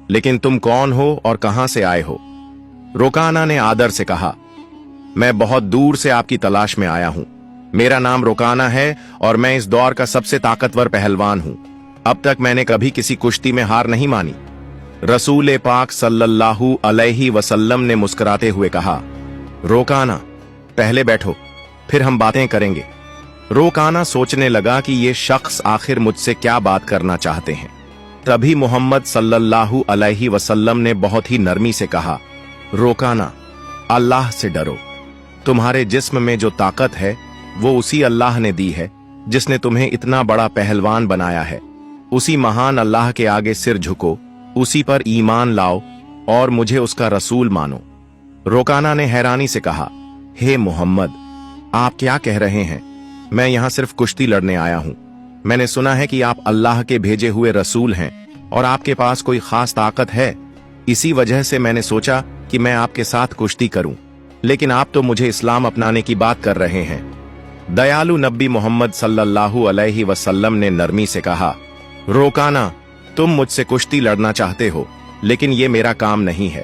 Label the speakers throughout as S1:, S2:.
S1: लेकिन तुम कौन हो और कहां से आए हो? रोकाना ने आदर से कहा, मैं बहुत दूर से आपकी तलाश में आया हूं। मेरा नाम रोकाना है और मैं इस दौर का सबसे ताकतवर पहलवान हूं। अब तक मैंने कभी किसी कुश्ती में हार नहीं मानी। रसूल पाक सल्लल्लाहु अलैहि वसल्लम ने मुस्कुराते हुए कहा, रोकाना, पहले बैठो, फिर हम बातें करेंगे। रोकाना सोचने लगा कि ये शख्स आखिर मुझसे क्या बात करना चाहते हैं। तभी मोहम्मद सल्लल्लाहु अलैहि वसल्लम ने बहुत ही नरमी से कहा, रोकाना, अल्लाह से डरो। तुम्हारे जिस्म में जो ताकत है वो उसी अल्लाह ने दी है जिसने तुम्हें इतना बड़ा पहलवान बनाया है। उसी महान अल्लाह के आगे सिर झुको, उसी पर ईमान लाओ और मुझे उसका रसूल मानो। रोकाना ने हैरानी से कहा, हे मोहम्मद, आप क्या कह रहे हैं? मैं यहां सिर्फ कुश्ती लड़ने आया हूं। मैंने सुना है कि आप अल्लाह के भेजे हुए रसूल हैं और आपके पास कोई खास ताकत है। इसी वजह से मैंने सोचा कि मैं आपके साथ कुश्ती करूं, लेकिन आप तो मुझे इस्लाम अपनाने की बात कर रहे हैं। दयालु नबी मोहम्मद सल्लल्लाहु अलैहि वसल्लम ने नरमी से कहा, रोकाना, तुम मुझसे कुश्ती लड़ना चाहते हो, लेकिन ये मेरा काम नहीं है।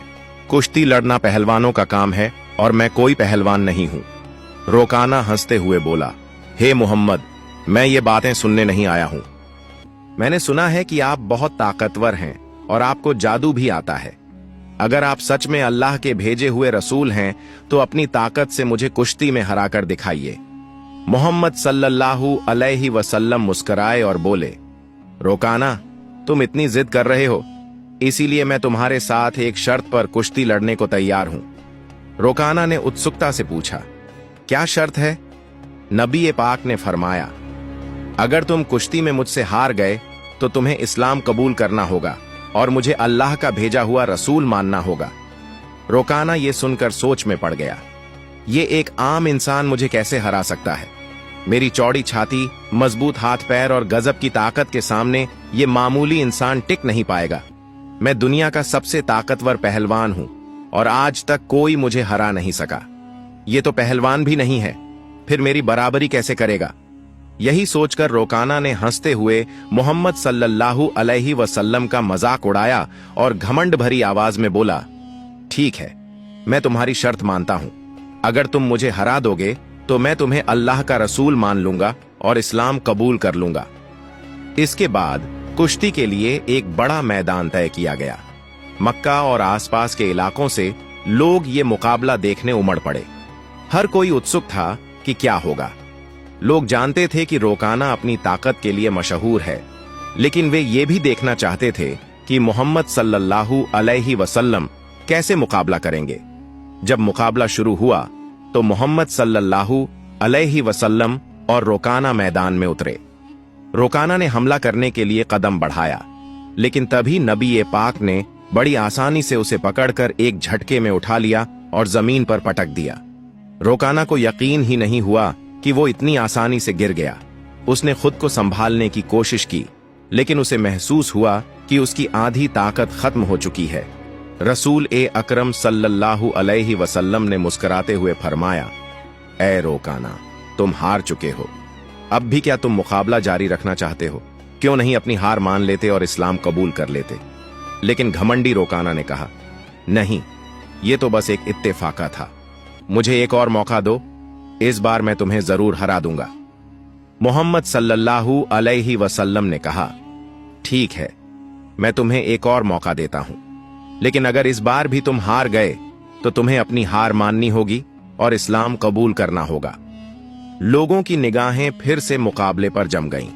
S1: कुश्ती लड़ना पहलवानों का काम है और मैं कोई पहलवान नहीं हूं। रोकाना हंसते हुए बोला, हे मोहम्मद, मैं ये बातें सुनने नहीं आया हूं। मैंने सुना है कि आप बहुत ताकतवर हैं और आपको जादू भी आता है। अगर आप सच में अल्लाह के भेजे हुए रसूल हैं तो अपनी ताकत से मुझे कुश्ती में हराकर दिखाइए। मोहम्मद सल्लल्लाहु अलैहि वसल्लम मुस्कुराए और बोले, रोकाना, तुम इतनी जिद कर रहे हो, इसीलिए मैं तुम्हारे साथ एक शर्त पर कुश्ती लड़ने को तैयार हूं। रोकाना ने उत्सुकता से पूछा, क्या शर्त है? नबी पाक ने फरमाया, अगर तुम कुश्ती में मुझसे हार गए तो तुम्हें इस्लाम कबूल करना होगा और मुझे अल्लाह का भेजा हुआ रसूल मानना होगा। रोकाना ये सुनकर सोच में पड़ गया। ये एक आम इंसान मुझे कैसे हरा सकता है? मेरी चौड़ी छाती, मजबूत हाथ पैर और गजब की ताकत के सामने ये मामूली इंसान टिक नहीं पाएगा। मैं दुनिया का सबसे ताकतवर पहलवान हूं और आज तक कोई मुझे हरा नहीं सका। ये तो पहलवान भी नहीं है, फिर मेरी बराबरी कैसे करेगा? यही सोचकर रोकाना ने हंसते हुए मोहम्मद सल्लल्लाहु अलैहि वसल्लम का मजाक उड़ाया और घमंड भरी आवाज में बोला, ठीक है, मैं तुम्हारी शर्त मानता हूं। अगर तुम मुझे हरा दोगे तो मैं तुम्हें अल्लाह का रसूल मान लूंगा और इस्लाम कबूल कर लूंगा। इसके बाद कुश्ती के लिए एक बड़ा मैदान तय किया गया। मक्का और आसपास के इलाकों से लोग ये मुकाबला देखने उमड़ पड़े। हर कोई उत्सुक था कि क्या होगा। लोग जानते थे कि रोकाना अपनी ताकत के लिए मशहूर है, लेकिन वे ये भी देखना चाहते थे कि मोहम्मद सल्लल्लाहु अलैहि वसल्लम कैसे मुकाबला करेंगे। जब मुकाबला शुरू हुआ तो मोहम्मद सल्लल्लाहु अलैहि वसल्लम और रोकाना मैदान में उतरे। रोकाना ने हमला करने के लिए कदम बढ़ाया, लेकिन तभी नबी पाक ने बड़ी आसानी से उसे पकड़कर एक झटके में उठा लिया और जमीन पर पटक दिया। रोकाना को यकीन ही नहीं हुआ कि वो इतनी आसानी से गिर गया। उसने खुद को संभालने की कोशिश की, लेकिन उसे महसूस हुआ कि उसकी आधी ताकत खत्म हो चुकी है। रसूल अकरम सल्लल्लाहु अलैहि वसल्लम ने मुस्कुराते हुए फरमाया, ए रोकाना, तुम हार चुके हो। अब भी क्या तुम मुकाबला जारी रखना चाहते हो? क्यों नहीं अपनी हार मान लेते और इस्लाम कबूल कर लेते? लेकिन घमंडी रोकाना ने कहा, नहीं, ये तो बस एक इत्तेफाका था। मुझे एक और मौका दो, इस बार मैं तुम्हें जरूर हरा दूंगा। मोहम्मद सल्लल्लाहु अलैहि वसल्लम ने कहा, ठीक है, मैं तुम्हें एक और मौका देता हूं, लेकिन अगर इस बार भी तुम हार गए तो तुम्हें अपनी हार माननी होगी और इस्लाम कबूल करना होगा। लोगों की निगाहें फिर से मुकाबले पर जम गईं।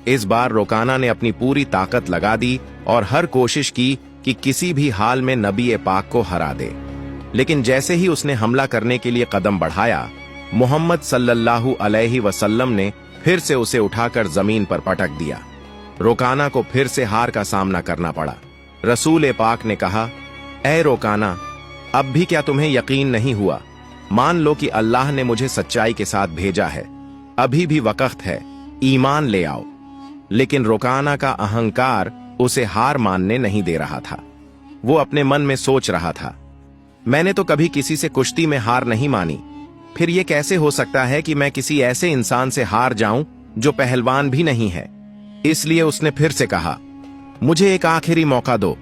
S1: इस बार रोकाना ने अपनी पूरी ताकत लगा दी और हर कोशिश की कि किसी भी हाल में नबी पाक को हरा दे। लेकिन जैसे ही उसने हमला करने के लिए कदम बढ़ाया, मोहम्मद सल्लल्लाहु अलैहि वसल्लम ने फिर से उसे उठाकर जमीन पर पटक दिया। रोकाना को फिर से हार का सामना करना पड़ा। रसूल पाक ने कहा, ए रोकाना, अब भी क्या तुम्हें यकीन नहीं हुआ? मान लो कि अल्लाह ने मुझे सच्चाई के साथ भेजा है, अभी भी वक्त है, ईमान ले आओ। लेकिन रोकाना का अहंकार उसे हार मानने नहीं दे रहा था। वो अपने मन में सोच रहा था, मैंने तो कभी किसी से कुश्ती में हार नहीं मानी, फिर यह कैसे हो सकता है कि मैं किसी ऐसे इंसान से हार जाऊं जो पहलवान भी नहीं है। इसलिए उसने फिर से कहा, मुझे एक आखिरी मौका दो,